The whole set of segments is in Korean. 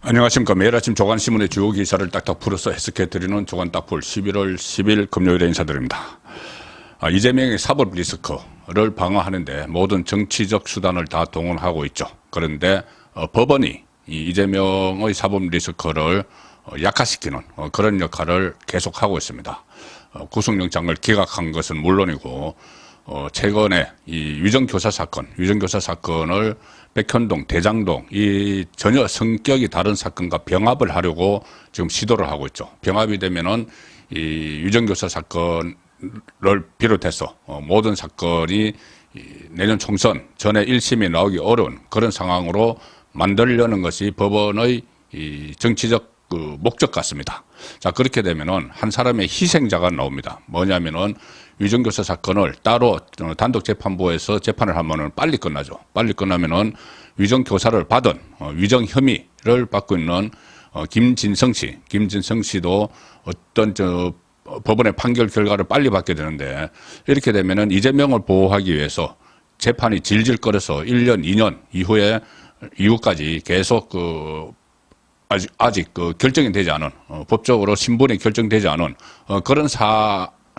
안녕하십니까. 매일 아침 조간신문의 주요 기사를 딱딱 풀어서 해석해드리는 조간딱풀 11월 10일 금요일에 인사드립니다. 이재명의 사법 리스크를 방어하는데 모든 정치적 수단을 다 동원하고 있죠. 그런데 법원이 이재명의 사법 리스크를 약화시키는 그런 역할을 계속하고 있습니다. 구속영장을 기각한 것은 물론이고 최근에 이 위정교사 사건을 백현동, 대장동 이 전혀 성격이 다른 사건과 병합을 하려고 지금 시도를 하고 있죠. 병합이 되면은 이 위정교사 사건을 비롯해서 모든 사건이 내년 총선 전에 1심이 나오기 어려운 그런 상황으로 만들려는 것이 법원의 이 정치적 목적 같습니다. 자, 그렇게 되면은 한 사람의 희생자가 나옵니다. 뭐냐면은 위정교사 사건을 따로 단독 재판부에서 재판을 하면은 빨리 끝나죠. 빨리 끝나면은 위정교사를 받은 위정 혐의를 받고 있는 김진성 씨도 어떤 법원의 판결 결과를 빨리 받게 되는데, 이렇게 되면은 이재명을 보호하기 위해서 재판이 질질 끌어서 1년, 2년 이후까지 계속 아직 결정이 되지 않은, 법적으로 신분이 결정되지 않은 그런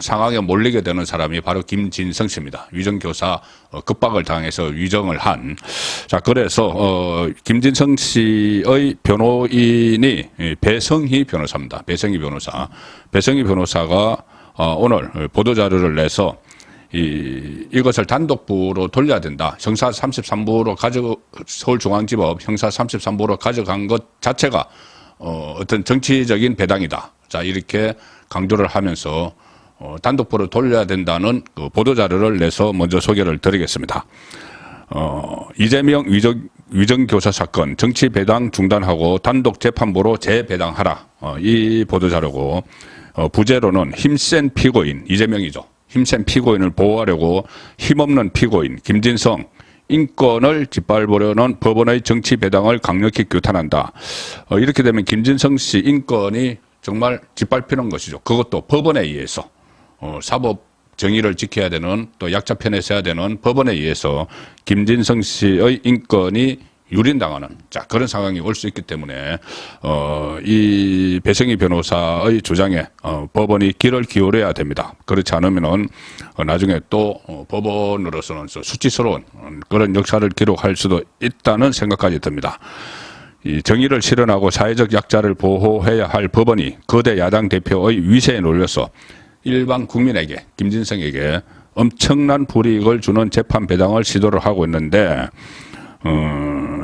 상황에 몰리게 되는 사람이 바로 김진성 씨입니다. 위정교사 급박을 당해서 위정을 한. 자, 그래서 김진성 씨의 변호인이 배성희 변호사입니다. 배성희 변호사가 오늘 보도자료를 내서 이것을 단독부로 돌려야 된다. 형사 33부로 서울중앙지법 형사 33부로 가져간 것 자체가 어떤 정치적인 배당이다. 자, 이렇게 강조를 하면서 단독부로 돌려야 된다는 보도자료를 내서 먼저 소개를 드리겠습니다. 이재명 위정교사 사건 정치 배당 중단하고 단독 재판부로 재배당하라. 이 보도자료고, 부제로는 힘센 피고인, 이재명이죠. 힘센 피고인을 보호하려고 힘없는 피고인 김진성 인권을 짓밟으려는 법원의 정치 배당을 강력히 규탄한다. 이렇게 되면 김진성 씨 인권이 정말 짓밟히는 것이죠. 그것도 법원에 의해서. 사법 정의를 지켜야 되는, 또 약자 편에 서야 되는 법원에 의해서 김진성 씨의 인권이 유린당하는, 자, 그런 상황이 올 수 있기 때문에 이 배성희 변호사의 주장에 법원이 귀를 기울여야 됩니다. 그렇지 않으면은 나중에 또 법원으로서는 수치스러운 그런 역사를 기록할 수도 있다는 생각까지 듭니다. 이 정의를 실현하고 사회적 약자를 보호해야 할 법원이 거대 야당 대표의 위세에 놀려서 일반 국민에게, 김진성에게 엄청난 불이익을 주는 재판 배당을 시도를 하고 있는데,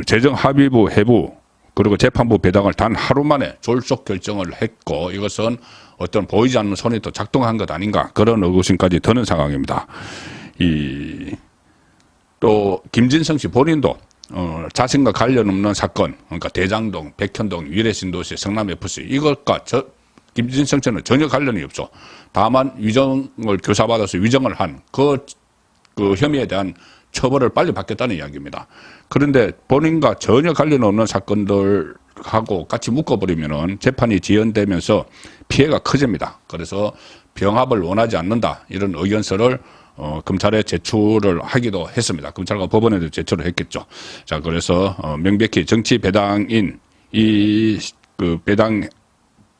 재정합의부 해부 그리고 재판부 배당을 단 하루 만에 졸속 결정을 했고, 이것은 어떤 보이지 않는 손이 또 작동한 것 아닌가, 그런 의구심까지 드는 상황입니다. 또 김진성 씨 본인도 자신과 관련 없는 사건, 그러니까 대장동, 백현동, 위례신도시, 성남FC 이것과 김진성 씨는 전혀 관련이 없죠. 다만 위정을 교사받아서 위정을 한 그 혐의에 대한 처벌을 빨리 받겠다는 이야기입니다. 그런데 본인과 전혀 관련 없는 사건들하고 같이 묶어버리면은 재판이 지연되면서 피해가 커집니다. 그래서 병합을 원하지 않는다, 이런 의견서를 검찰에 제출을 하기도 했습니다. 검찰과 법원에도 제출을 했겠죠. 자, 그래서 명백히 정치 배당인 배당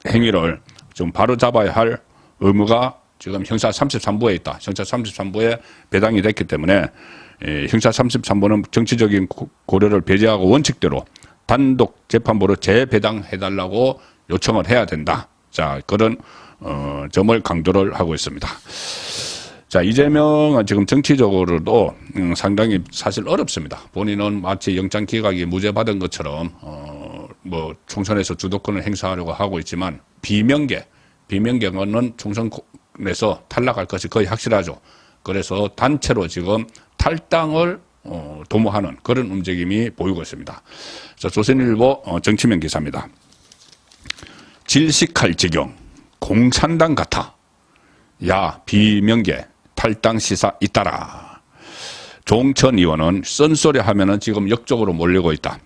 행위를 좀 바로 잡아야 할 의무가 지금 형사 33부에 있다. 형사 33부에 배당이 됐기 때문에 형사 33부는 정치적인 고려를 배제하고 원칙대로 단독 재판부로 재배당해달라고 요청을 해야 된다. 자, 그런 점을 강조를 하고 있습니다. 자, 이재명은 지금 정치적으로도 상당히 사실 어렵습니다. 본인은 마치 영장 기각이 무죄받은 것처럼 총선에서 주도권을 행사하려고 하고 있지만 비명계는 총선에서 탈락할 것이 거의 확실하죠. 그래서 단체로 지금 탈당을 도모하는 그런 움직임이 보이고 있습니다. 자, 조선일보 정치면 기사입니다. 질식할 지경, 공산당 같아. 야, 비명계 탈당 시사 잇따라. 종천 의원은 쓴소리 하면은 지금 역적으로 몰리고 있다.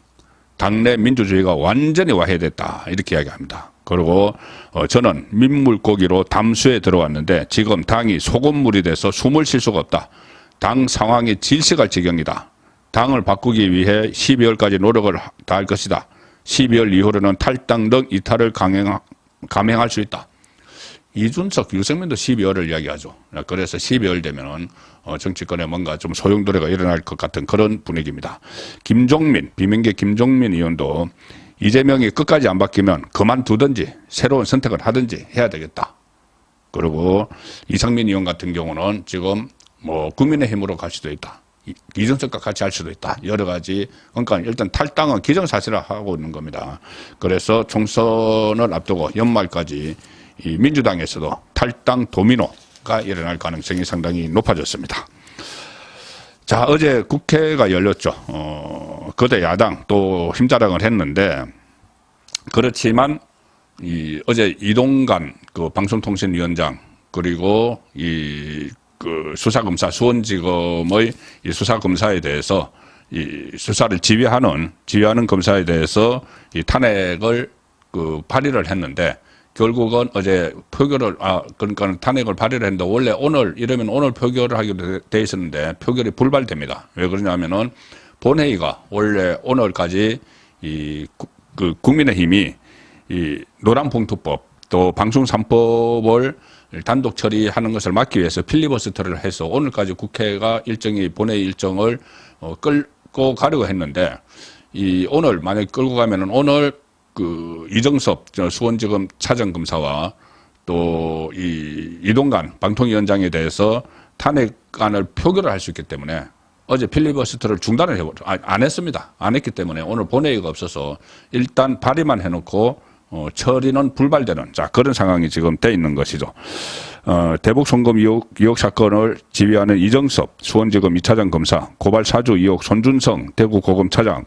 당내 민주주의가 완전히 와해됐다, 이렇게 이야기합니다. 그리고 저는 민물고기로 담수에 들어왔는데 지금 당이 소금물이 돼서 숨을 쉴 수가 없다. 당 상황이 질식할 지경이다. 당을 바꾸기 위해 12월까지 노력을 다할 것이다. 12월 이후로는 탈당 등 이탈을 감행할 수 있다. 이준석, 유승민도 12월을 이야기하죠. 그래서 12월 되면은 정치권에 뭔가 좀 소용돌이가 일어날 것 같은 그런 분위기입니다. 김종민, 비명계 김종민 의원도 이재명이 끝까지 안 바뀌면 그만두든지 새로운 선택을 하든지 해야 되겠다. 그리고 이상민 의원 같은 경우는 지금 뭐 국민의힘으로 갈 수도 있다. 이준석과 같이 할 수도 있다. 여러 가지. 그러니까 일단 탈당은 기정사실화 하고 있는 겁니다. 그래서 총선을 앞두고 연말까지 이 민주당에서도 탈당 도미노가 일어날 가능성이 상당히 높아졌습니다. 자, 어제 국회가 열렸죠. 거대 야당 또 힘자랑을 했는데, 그렇지만 어제 이동관 그 방송통신위원장 그리고 그 수사검사 수원지검의 이 수사검사에 대해서 이 수사를 지휘하는 검사에 대해서 이 탄핵을 그 발의를 했는데, 결국은 어제 표결을 그러니까 탄핵을 발의를 했는데, 원래 오늘 이러면 오늘 표결을 하기로 돼 있었는데 표결이 불발됩니다. 왜 그러냐면은 본회의가 원래 오늘까지 그 국민의힘이 이 노란봉투법 또 방송 3법을 단독 처리하는 것을 막기 위해서 필리버스터를 해서 오늘까지 국회가 본회의 일정을 끌고 가려고 했는데, 오늘 만약에 끌고 가면은 오늘 그 이정섭 수원지검 차장검사와 또 이동관 방통위원장에 대해서 탄핵안을 표결을 할 수 있기 때문에 어제 필리버스터를 중단을 해버려 안 했습니다. 안 했기 때문에 오늘 본회의가 없어서 일단 발의만 해놓고 처리는 불발되는 그런 상황이 지금 돼 있는 것이죠. 대북 송금 의혹 사건을 지휘하는 이정섭 수원지검 2차장 검사, 고발 사주 의혹 손준성 대구 고검 차장,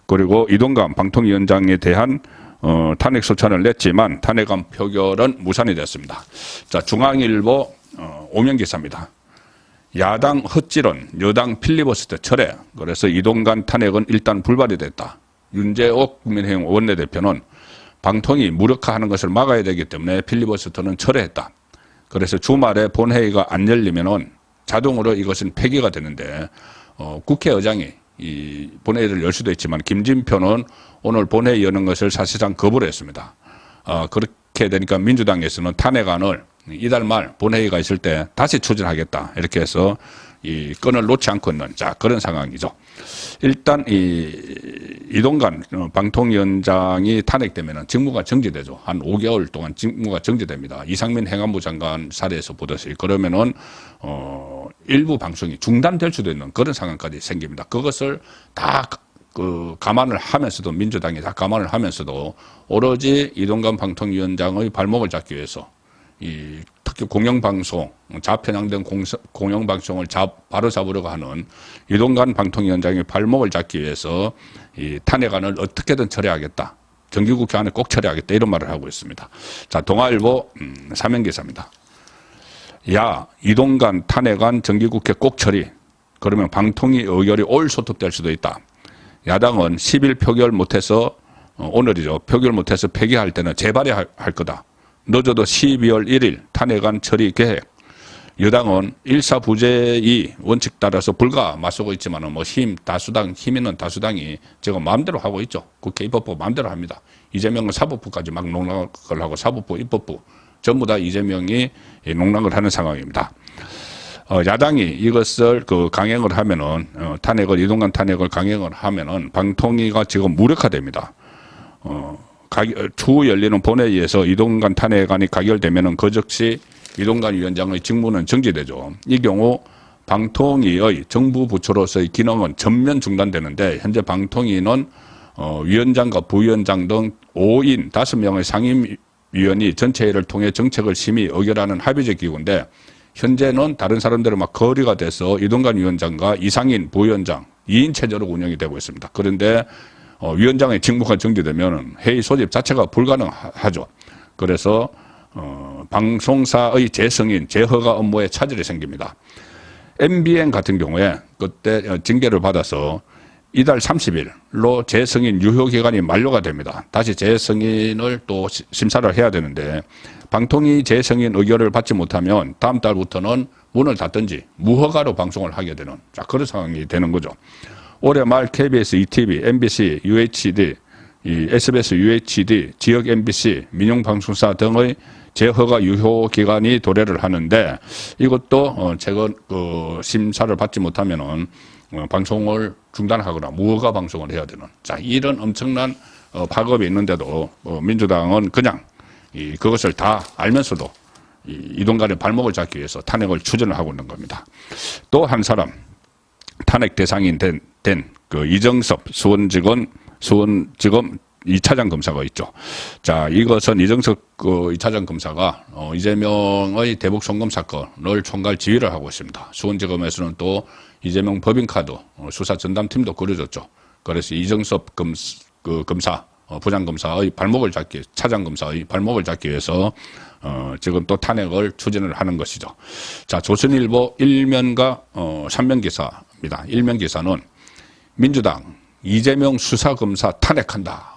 그리고 이동관 방통위원장에 대한 탄핵 소찬을 냈지만 탄핵안 표결은 무산이 됐습니다. 자, 중앙일보 오면 기사입니다. 야당 헛질은 여당 필리버스터 철회. 그래서 이동관 탄핵은 일단 불발이 됐다. 윤재옥 국민의힘 원내대표는 방통위 무력화하는 것을 막아야 되기 때문에 필리버스터는 철회했다. 그래서 주말에 본회의가 안 열리면은 자동으로 이것은 폐기가 되는데, 국회의장이 이 본회의를 열 수도 있지만 김진표는 오늘 본회의 여는 것을 사실상 거부를 했습니다. 그렇게 되니까 민주당에서는 탄핵안을 이달 말 본회의가 있을 때 다시 추진하겠다. 이렇게 해서 이 끈을 놓지 않고 있는 그런 상황이죠. 일단 이동관 방통위원장이 탄핵되면 직무가 정지되죠. 한 5개월 동안 직무가 정지됩니다. 이상민 행안부 장관 사례에서 보듯이. 그러면은 일부 방송이 중단될 수도 있는 그런 상황까지 생깁니다. 그것을 다 감안을 하면서도, 민주당이 다 감안을 하면서도 오로지 이동관 방통위원장의 발목을 잡기 위해서 특히 공영방송, 좌편향된 공영방송을 바로 잡으려고 하는 이동관 방통위원장의 발목을 잡기 위해서 이 탄핵안을 어떻게든 처리하겠다. 정기국회 안에 꼭 처리하겠다. 이런 말을 하고 있습니다. 자, 동아일보 사면기사입니다. 이동관 탄핵안 정기국회 꼭 처리. 그러면 방통위 의결이 올 소톱될 수도 있다. 야당은 10일 표결 못해서, 오늘이죠. 표결 못해서 폐기할 때는 재발의할 거다. 늦어도 12월 1일 탄핵안 처리 계획. 여당은 일사부재의 원칙 따라서 불가 맞서고 있지만 힘 있는 다수당이 지금 마음대로 하고 있죠. 국회 입법부 마음대로 합니다. 이재명은 사법부까지 막 농락을 하고 사법부, 입법부 전부 다 이재명이 농락을 하는 상황입니다. 야당이 이것을 강행을 하면은 이동관 탄핵을 강행을 하면은 방통위가 지금 무력화됩니다. 추후 열리는 본회의에서 이동관 탄핵안이 가결되면은 그 즉시 이동관 위원장의 직무는 정지되죠. 이 경우 방통위의 정부 부처로서의 기능은 전면 중단되는데, 현재 방통위는 위원장과 부위원장 등 5인 5명의 상임위원이 전체회의를 통해 정책을 심의 의결하는 합의적 기구인데, 현재는 다른 사람들은 막 거리가 돼서 이동관 위원장과 이상인 부위원장 2인 체제로 운영이 되고 있습니다. 그런데 위원장의 직무가 정지되면 회의 소집 자체가 불가능하죠. 그래서 방송사의 재승인, 재허가 업무에 차질이 생깁니다. MBN 같은 경우에 그때 징계를 받아서 이달 30일로 재승인 유효기간이 만료가 됩니다. 다시 재승인을 또 심사를 해야 되는데, 방통위 재승인 의결을 받지 못하면 다음 달부터는 문을 닫든지 무허가로 방송을 하게 되는 그런 상황이 되는 거죠. 올해 말 KBS, ETV, MBC, UHD 이 SBS, UHD, 지역 MBC, 민영방송사 등의 재허가 유효 기간이 도래를 하는데 이것도 최근 심사를 받지 못하면은 방송을 중단하거나 무허가 방송을 해야 되는 이런 엄청난 파급이 있는데도 민주당은 그냥 그것을 다 알면서도 이동간의 발목을 잡기 위해서 탄핵을 추진을 하고 있는 겁니다. 또 한 사람 탄핵 대상이 된 이정섭 수원지검 2차장 검사가 있죠. 자, 이것은 이정석 2차장 검사가 이재명의 대북 송금 사건을 총괄 지휘를 하고 있습니다. 수원지검에서는 또 이재명 법인카드 수사 전담팀도 꾸려졌죠. 그래서 이정섭 검사, 부장검사의 발목을 잡기, 차장검사의 발목을 잡기 위해서 지금 또 탄핵을 추진을 하는 것이죠. 자, 조선일보 1면과 3면 기사입니다. 1면 기사는 민주당 이재명 수사검사 탄핵한다.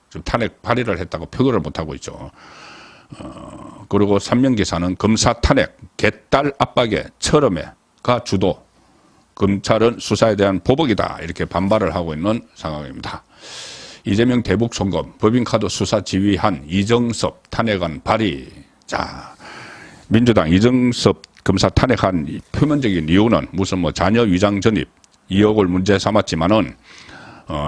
지금 탄핵 발의를 했다고 표결을 못하고 있죠. 그리고 3면 기사는 검사 탄핵, 개딸 압박의 철험회가 주도, 검찰은 수사에 대한 보복이다. 이렇게 반발을 하고 있는 상황입니다. 이재명 대북 송금, 법인카드 수사 지휘한 이정섭 탄핵안 발의. 자, 민주당 이정섭 검사 탄핵한 표면적인 이유는 무슨 자녀 위장 전입, 2억을 문제 삼았지만은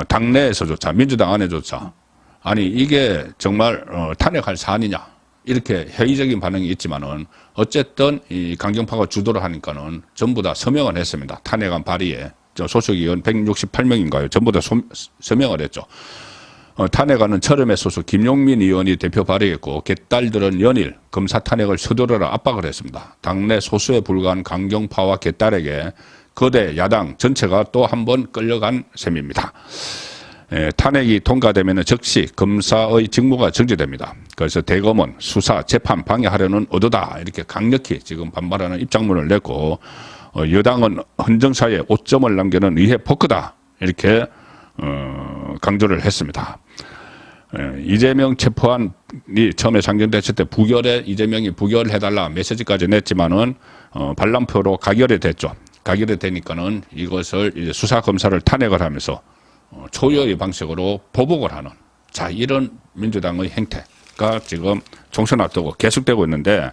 당내에서조차, 민주당 안에조차 아니 이게 정말 탄핵할 사안이냐 이렇게 회의적인 반응이 있지만은 어쨌든 이 강경파가 주도를 하니까는 전부 다 서명을 했습니다. 탄핵안 발의에 소속 의원 168명인가요? 전부 다 서명을 했죠. 탄핵안은 철험회 소속 김용민 의원이 대표 발의했고 개딸들은 연일 검사 탄핵을 서두르라 압박을 했습니다. 당내 소수에 불과한 강경파와 개딸에게 거대 야당 전체가 또 한 번 끌려간 셈입니다. 탄핵이 통과되면 즉시 검사의 직무가 정지됩니다. 그래서 대검은 수사, 재판 방해하려는 의도다 이렇게 강력히 지금 반발하는 입장문을 냈고 여당은 헌정사에 오점을 남기는 의회 포크다 이렇게 강조를 했습니다. 이재명 체포안이 처음에 상정됐을 때 이재명이 부결해달라 메시지까지 냈지만은 반란표로 가결이 됐죠. 가결이 되니까는 이것을 이제 수사 검사를 탄핵을 하면서 초유의 방식으로 보복을 하는 이런 민주당의 행태가 지금 총선 앞두고 계속되고 있는데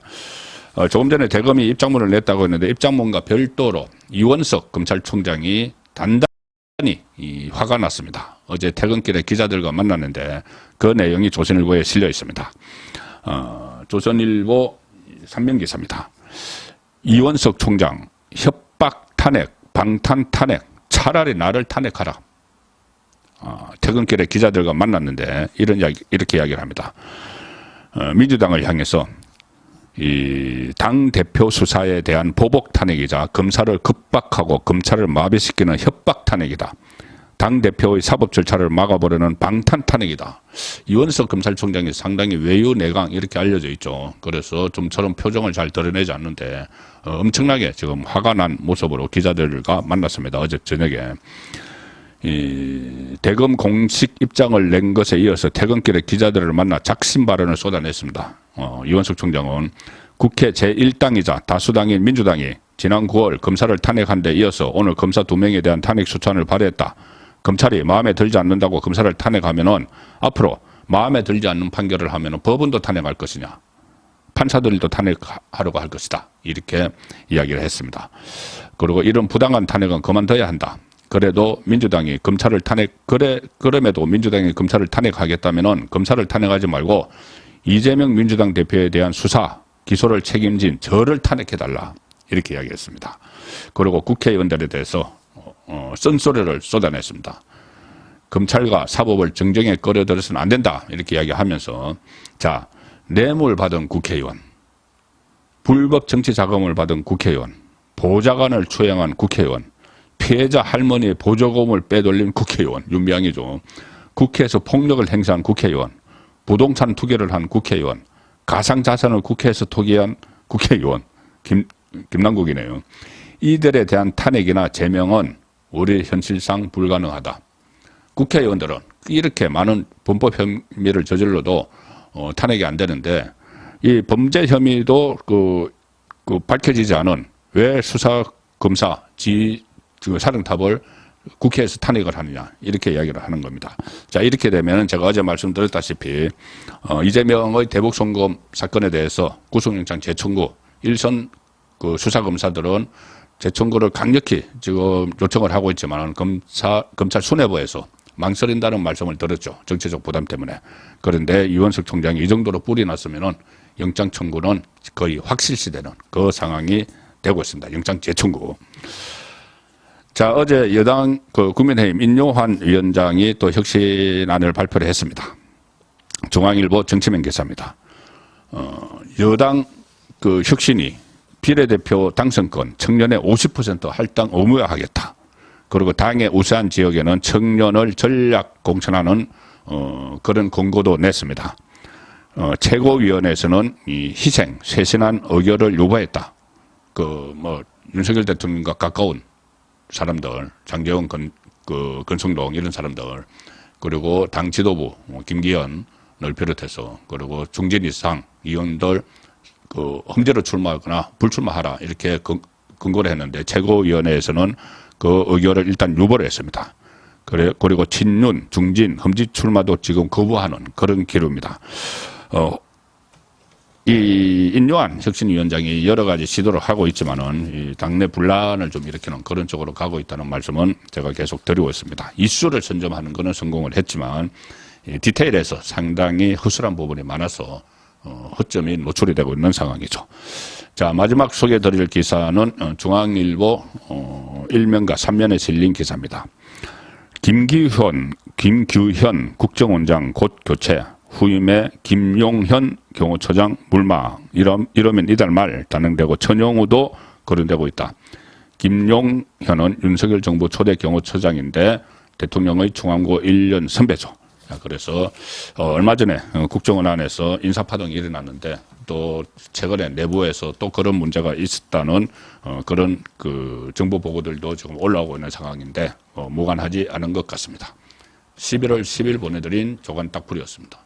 조금 전에 대검이 입장문을 냈다고 했는데 입장문과 별도로 이원석 검찰총장이 단단히 화가 났습니다. 어제 퇴근길에 기자들과 만났는데 그 내용이 조선일보에 실려 있습니다. 조선일보 3면 기사입니다. 이원석 총장 협박 탄핵, 방탄 탄핵, 차라리 나를 탄핵하라. 퇴근길에 기자들과 만났는데 이렇게 이야기를 합니다. 민주당을 향해서 이 당 대표 수사에 대한 보복 탄핵이자 검사를 급박하고 검찰을 마비시키는 협박 탄핵이다. 당 대표의 사법 절차를 막아버리는 방탄 탄핵이다. 이원석 검찰총장이 상당히 외유내강 이렇게 알려져 있죠. 그래서 좀처럼 표정을 잘 드러내지 않는데 엄청나게 지금 화가 난 모습으로 기자들과 만났습니다. 어제 저녁에. 이 대검 공식 입장을 낸 것에 이어서 퇴근길에 기자들을 만나 작심 발언을 쏟아냈습니다. 이원석 총장은 국회 제1당이자 다수당인 민주당이 지난 9월 검사를 탄핵한 데 이어서 오늘 검사 2명에 대한 탄핵 소추안을 발의했다. 검찰이 마음에 들지 않는다고 검사를 탄핵하면은 앞으로 마음에 들지 않는 판결을 하면은 법원도 탄핵할 것이냐. 판사들도 탄핵하려고 할 것이다. 이렇게 이야기를 했습니다. 그리고 이런 부당한 탄핵은 그만둬야 한다. 그래도 민주당이 검찰을 그럼에도 민주당이 검찰을 탄핵하겠다면은 검사를 탄핵하지 말고 이재명 민주당 대표에 대한 수사, 기소를 책임진 저를 탄핵해달라. 이렇게 이야기했습니다. 그리고 국회의원들에 대해서 쓴소리를 쏟아냈습니다. 검찰과 사법을 정정에 끌어들여서는 안 된다. 이렇게 이야기하면서 뇌물 받은 국회의원, 불법 정치 자금을 받은 국회의원, 보좌관을 추행한 국회의원, 피해자 할머니의 보조금을 빼돌린 국회의원, 윤미향이죠. 국회에서 폭력을 행사한 국회의원, 부동산 투기를 한 국회의원, 가상자산을 국회에서 투기한 국회의원, 김남국이네요. 이들에 대한 탄핵이나 제명은 우리 현실상 불가능하다. 국회의원들은 이렇게 많은 범법 혐의를 저질러도 탄핵이 안 되는데 이 범죄 혐의도 밝혀지지 않은 왜 수사 검사 사령탑을 국회에서 탄핵을 하느냐 이렇게 이야기를 하는 겁니다. 자, 이렇게 되면 제가 어제 말씀드렸다시피 이재명의 대북 송금 사건에 대해서 구속영장 재청구 1선 그 수사검사들은 재청구를 강력히 지금 요청을 하고 있지만 검찰 수뇌부에서 망설인다는 말씀을 들었죠. 정치적 부담 때문에. 그런데 이원석 총장이 이 정도로 뿔이 났으면은 영장 청구는 거의 확실시되는 그 상황이 되고 있습니다. 영장 재청구. 자, 어제 여당 국민의힘 인요한 위원장이 또 혁신안을 발표를 했습니다. 중앙일보 정치면 기사입니다. 여당 혁신이 비례대표 당선권 청년의 50% 할당 의무화하겠다. 그리고 당의 우세한 지역에는 청년을 전략 공천하는 그런 권고도 냈습니다. 최고위원회에서는 이 희생, 쇄신한 의결을 유보했다. 윤석열 대통령과 가까운 사람들, 장제원, 권성동 이런 사람들, 그리고 당 지도부 김기현을 비롯해서 그리고 중진 이상 의원들 험지로 출마하거나 불출마하라 이렇게 권고를 했는데 최고위원회에서는 그 의결을 일단 유보를 했습니다. 그리고 친윤, 중진, 험지 출마도 지금 거부하는 그런 기류입니다. 이 인요한 혁신위원장이 여러 가지 시도를 하고 있지만은 이 당내 분란을 좀 일으키는 그런 쪽으로 가고 있다는 말씀은 제가 계속 드리고 있습니다. 이슈를 선점하는 것은 성공을 했지만 디테일에서 상당히 허술한 부분이 많아서 허점이 노출이 되고 있는 상황이죠. 자, 마지막 소개해드릴 기사는 중앙일보 1면과 3면에 실린 기사입니다. 김규현 국정원장 곧 교체, 후임에 김용현 경호처장 물망, 이러면 이달 말 단행되고 전용우도 거론되고 있다. 김용현은 윤석열 정부 초대 경호처장인데 대통령의 중앙고 1년 선배죠. 그래서 얼마 전에 국정원 안에서 인사파동이 일어났는데 또 최근에 내부에서 또 그런 문제가 있었다는 그런 정보 보고들도 지금 올라오고 있는 상황인데 무관하지 않은 것 같습니다. 11월 10일 보내드린 조간 딱풀이었습니다.